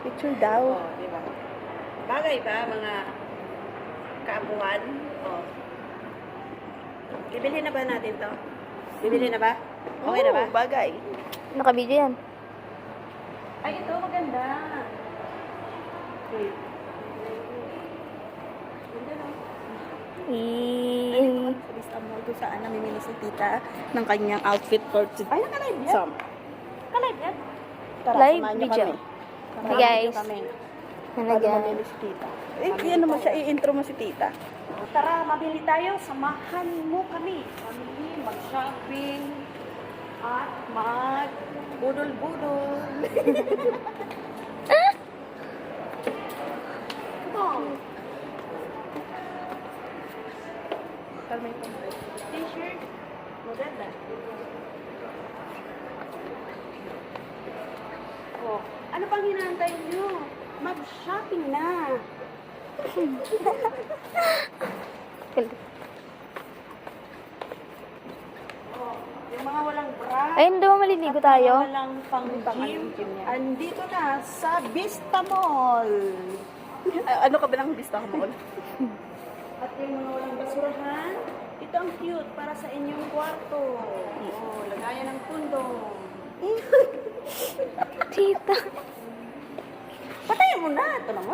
Picture daw. Oh, di ba? Bagay ba, mga kaapuhan? Oh. Bibili na ba natin to? Bibili na ba? Okay na ba? Oo, bagay. Nakabidyo yan. Ay, ito maganda. Wait. Ganda no? Sa Istanbul kung saan namimili si tita ng kanyang outfit for today. Ay, nakalive yan? Summer. Nakalive yan? Tara, Live samahan niyo video. kami. Hey, Samahan guys. niyo kami. Para Nalagyan. mamili si tita. Ano mo siya, i-intro mo si tita. Tara, mabili tayo. Samahan mo kami. Mamili, mag-shopping, at mag-budol-budol. Oh. Kalma yung pang- T-shirt. Maganda. Oh, ano pang hinahantay nyo? Mag-shopping na. Oh, yung mga walang bra. Ayun, di ba maliligo tayo? Walang pang-gym. gym yan. Andito na sa Vista Mall. Ano ka ba ng Vista Mall? At yung mga walang basurahan, ito ang cute para sa inyong kwarto. Oh, lagayan ng pundo. Tita. Patayin mo na. Ito naman.